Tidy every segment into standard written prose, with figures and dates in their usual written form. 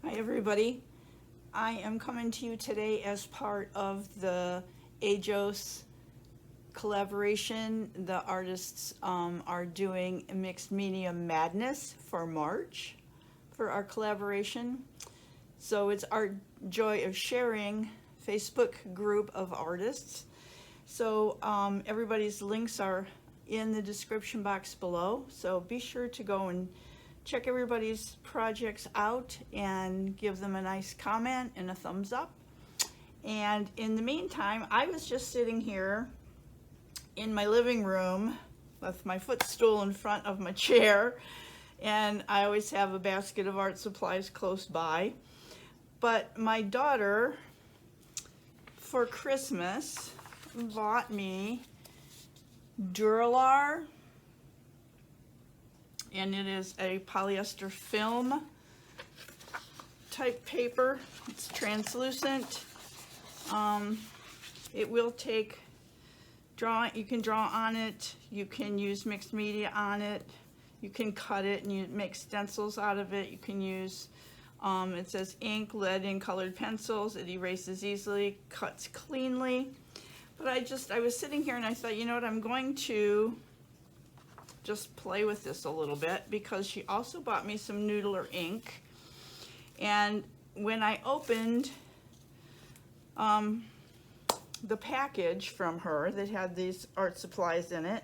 Hi everybody. I am coming to you today as part of the AJOS collaboration. The artists are doing a Mixed Media Madness for March for our collaboration. So it's our Joy of Sharing Facebook group of artists. So everybody's links are in the description box below. So be sure to go and check everybody's projects out and give them a nice comment and a thumbs up. And in the meantime, I was just sitting here in my living room with my footstool in front of my chair, and I always have a basket of art supplies close by. But my daughter, for Christmas, bought me Dura-Lar, and it is a polyester film type paper. It's translucent. It will take you can draw on it, you can use mixed media on it, you can cut it and you make stencils out of it. You can use it says ink, lead, and colored pencils. It erases easily, cuts cleanly. But I was sitting here and I thought, you know what, I'm going to just play with this a little bit, because she also bought me some Duralar ink. And when I opened the package from her that had these art supplies in it,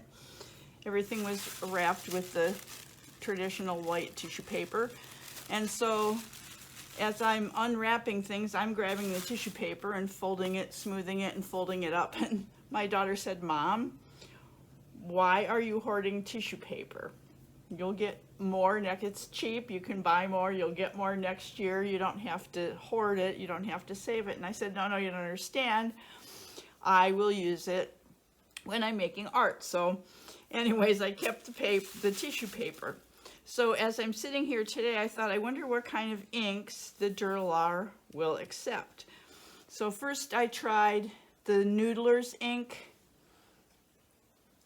everything was wrapped with the traditional white tissue paper. And so as I'm unwrapping things, I'm grabbing the tissue paper and folding it, smoothing it, and folding it up. And my daughter said, "Mom, why are you hoarding tissue paper? You'll get more it's cheap, you can buy more, you'll get more next year, you don't have to hoard it, you don't have to save it." And I said, no, you don't understand. I will use it when I'm making art. So anyways, I kept the tissue paper. So as I'm sitting here today, I thought, I wonder what kind of inks the Dura-Lar will accept. So first I tried the Noodler's ink.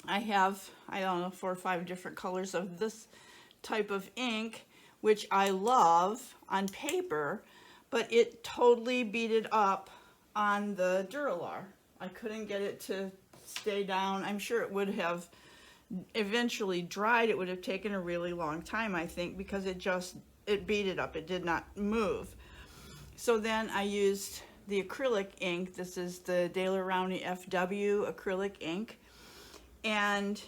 I have, I don't know, 4 or 5 different colors of this type of ink, which I love on paper, but it totally beat it up on the Dura-Lar. I couldn't get it to stay down. I'm sure it would have eventually dried. It would have taken a really long time, I think, because it beat it up. It did not move. So then I used the acrylic ink. This is the Rowney FW acrylic ink. And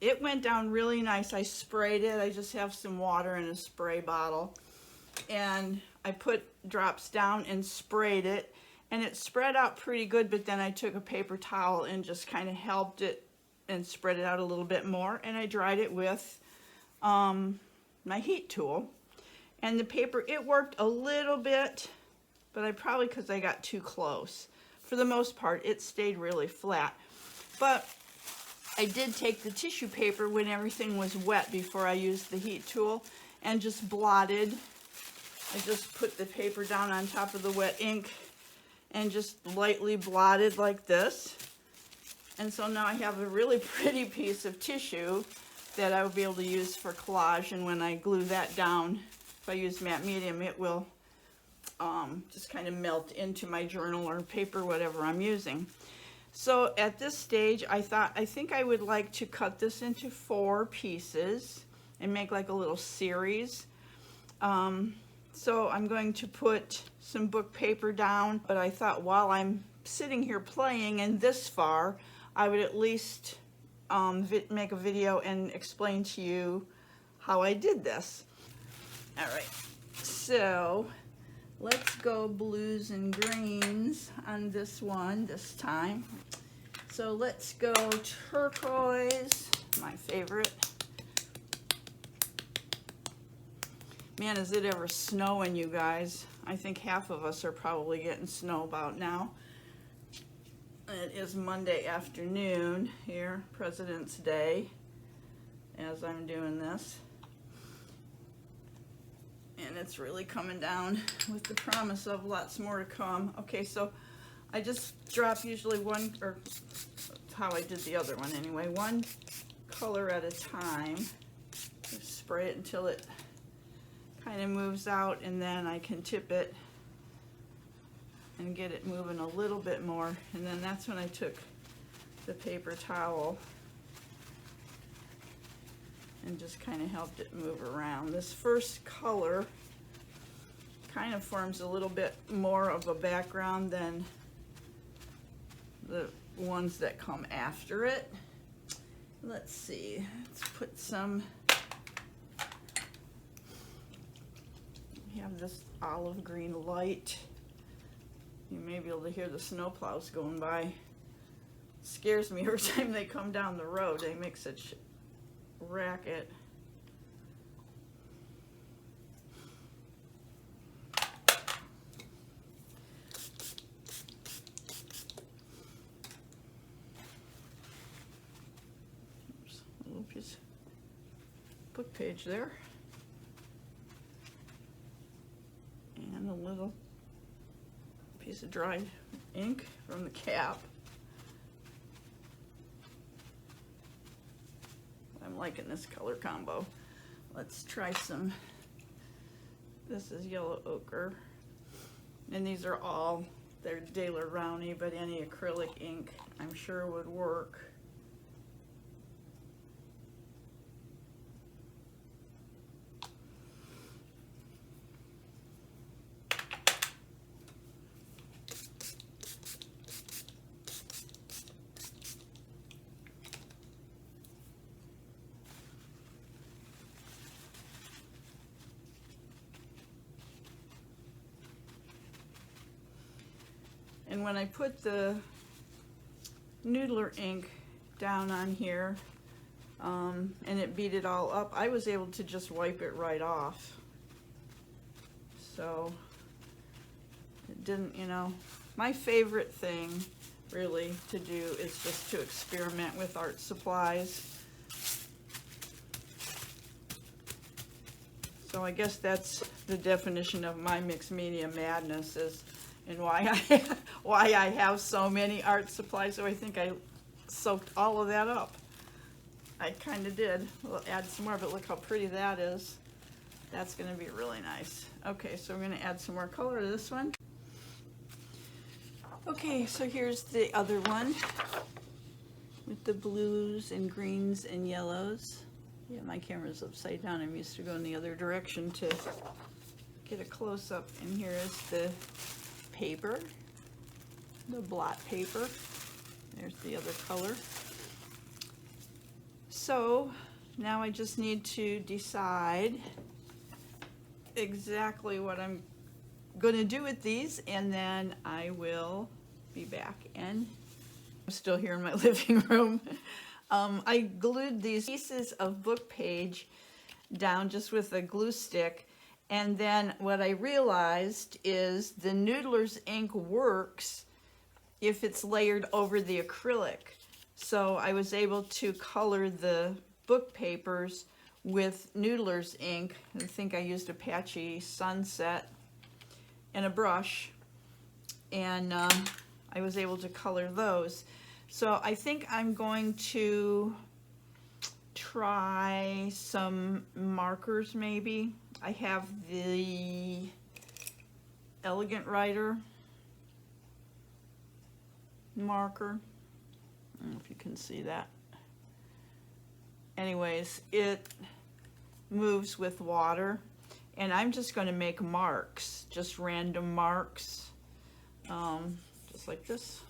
it went down really nice. I sprayed it. I just have some water in a spray bottle. And I put drops down and sprayed it. And it spread out pretty good, but then I took a paper towel and just kind of helped it and spread it out a little bit more. And I dried it with my heat tool. And the paper, it worked a little bit, but because I got too close. For the most part, it stayed really flat. But I did take the tissue paper when everything was wet before I used the heat tool and just blotted. I just put the paper down on top of the wet ink and just lightly blotted like this. And so now I have a really pretty piece of tissue that I will be able to use for collage. And when I glue that down, if I use matte medium, it will just kind of melt into my journal or paper, whatever I'm using. So at this stage, I think I would like to cut this into 4 pieces and make like a little series. So I'm going to put some book paper down, but I thought while I'm sitting here playing and this far, I would at least make a video and explain to you how I did this. All right, so let's go blues and greens on this one this time. So let's go turquoise, my favorite. Man, is it ever snowing, you guys. I think half of us are probably getting snow about now. It is Monday afternoon here, President's Day, as I'm doing this. And it's really coming down with the promise of lots more to come. Okay, so I just drop usually one, or how I did the other one anyway, one color at a time. Just spray it until it kind of moves out, and then I can tip it and get it moving a little bit more, and then that's when I took the paper towel and just kind of helped it move around. This first color kind of forms a little bit more of a background than the ones that come after it. Let's see, let's put some, we have this olive green light. You may be able to hear the snowplows going by. It scares me every time they come down the road. They make such racket. Oops, a little piece of book page there. And a little piece of dried ink from the cap. I'm liking this color combo. Let's try some, this is yellow ochre, and these are all, they're Dura-Lar Rowney, but any acrylic ink I'm sure would work. And when I put the noodler ink down on here and it beat it all up, I was able to just wipe it right off. So it didn't, you know, my favorite thing really to do is just to experiment with art supplies. So I guess that's the definition of my mixed media madness, is and why I have so many art supplies. So I think I soaked all of that up. I kind of did. We'll add some more, but look how pretty that is. That's going to be really nice. Okay, so we're going to add some more color to this one. Okay, so here's the other one with the blues and greens and yellows. Yeah, my camera's upside down. I'm used to going the other direction to get a close-up. And here is the paper, the blot paper. There's the other color. So now I just need to decide exactly what I'm going to do with these, and then I will be back. And I'm still here in my living room. I glued these pieces of book page down just with a glue stick. And then what I realized is the Noodler's ink works if it's layered over the acrylic. So I was able to color the book papers with Noodler's ink. I think I used Apache Sunset and a brush, and I was able to color those. So I think I'm going to try some markers maybe. I have the Elegant Writer marker. I don't know if you can see that. Anyways, it moves with water, and I'm just going to make marks, just random marks, just like this.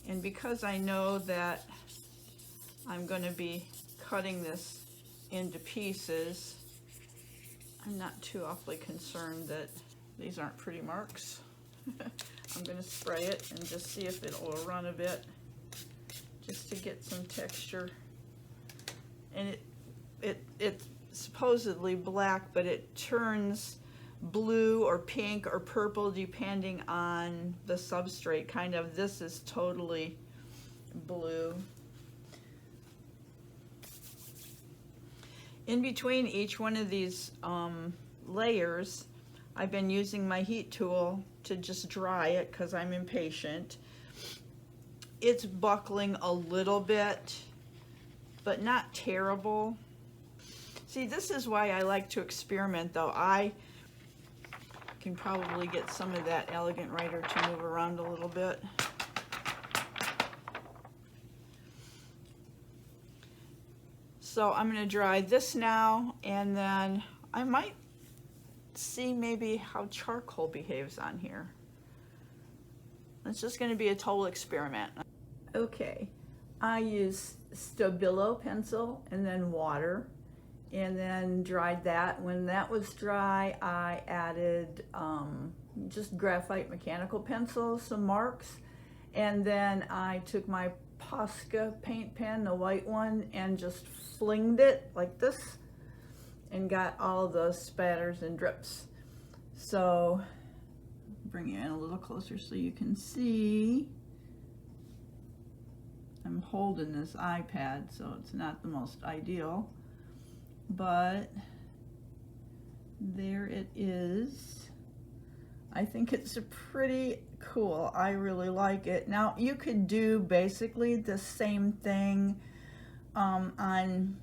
And because I know that I'm going to be cutting this into pieces, I'm not too awfully concerned that these aren't pretty marks. I'm going to spray it and just see if it will run a bit, just to get some texture. And it's supposedly black, but it turns blue or pink or purple depending on the substrate. Kind of, this is totally blue. In between each one of these layers, I've been using my heat tool to just dry it because I'm impatient. It's buckling a little bit, but not terrible. See, this is why I like to experiment, though. I can probably get some of that elegant writer to move around a little bit. So I'm going to dry this now, and then I might see maybe how charcoal behaves on here. It's just going to be a total experiment. Okay, I used Stabilo pencil and then water, and then dried that. When that was dry, I added just graphite mechanical pencil, some marks, and then I took my Posca paint pen, the white one, and just flinged it like this and got all the spatters and drips. So bring it in a little closer so you can see. I'm holding this iPad, so it's not the most ideal, but there it is. I think it's pretty cool. I really like it. Now, you could do basically the same thing on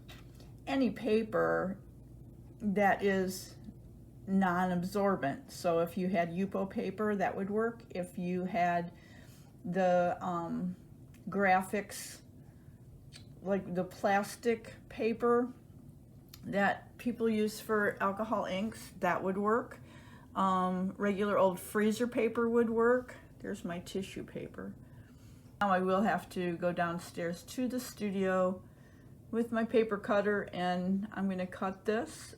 any paper that is non-absorbent. So if you had Yupo paper, that would work. If you had the graphics, like the plastic paper that people use for alcohol inks, that would work. Regular old freezer paper would work. There's my tissue paper. Now I will have to go downstairs to the studio with my paper cutter, and I'm going to cut this.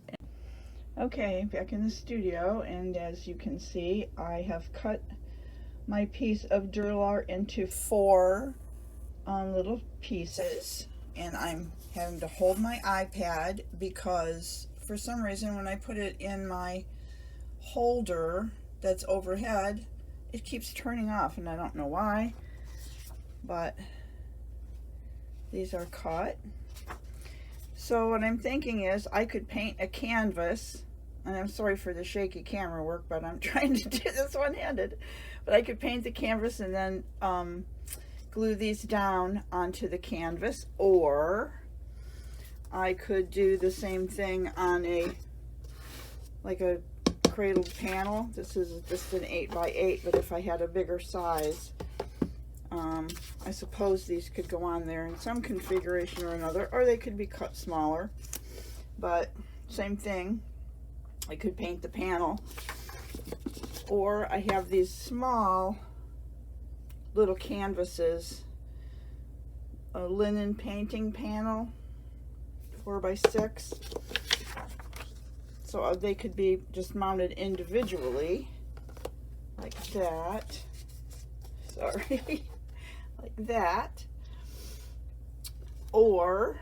Okay, back in the studio, and as you can see, I have cut my piece of Dura-Lar into 4 little pieces, and I'm having to hold my iPad because for some reason when I put it in my holder that's overhead, it keeps turning off, and I don't know why, but these are cut. So what I'm thinking is I could paint a canvas, and I'm sorry for the shaky camera work, but I'm trying to do this one-handed, but I could paint the canvas and then glue these down onto the canvas, or I could do the same thing on like a cradled panel. This is just an 8x8, but if I had a bigger size, I suppose these could go on there in some configuration or another, or they could be cut smaller, but same thing. I could paint the panel, or I have these small little canvases, a linen painting panel, 4x6, so they could be just mounted individually like that. Sorry. Like that. Or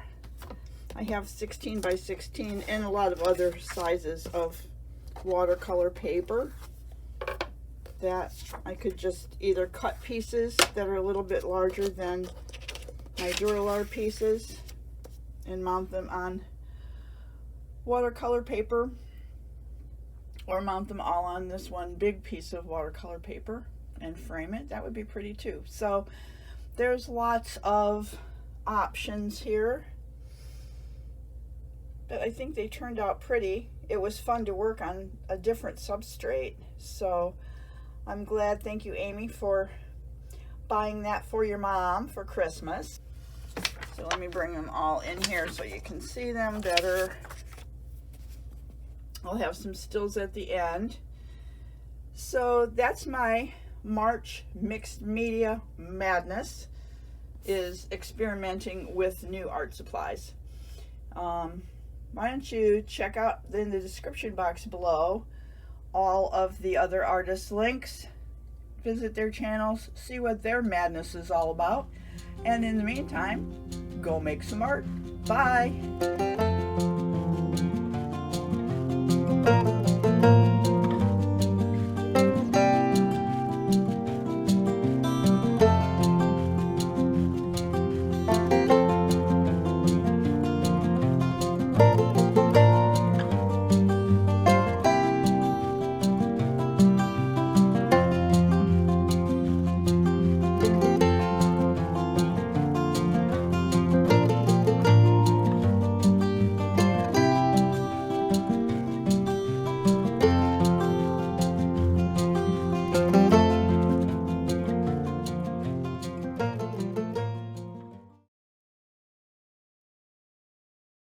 I have 16x16 and a lot of other sizes of watercolor paper that I could just either cut pieces that are a little bit larger than my Dura-Lar pieces and mount them on watercolor paper, or mount them all on this one big piece of watercolor paper and frame it. That would be pretty too. So there's lots of options here, but I think they turned out pretty. It was fun to work on a different substrate, so I'm glad. Thank you, Amy, for buying that for your mom for Christmas. So let me bring them all in here so you can see them better. I'll have some stills at the end. So that's my March mixed media madness, is experimenting with new art supplies. Why don't you check out in the description box below all of the other artists' links, visit their channels, see what their madness is all about, and in the meantime, go make some art. Bye.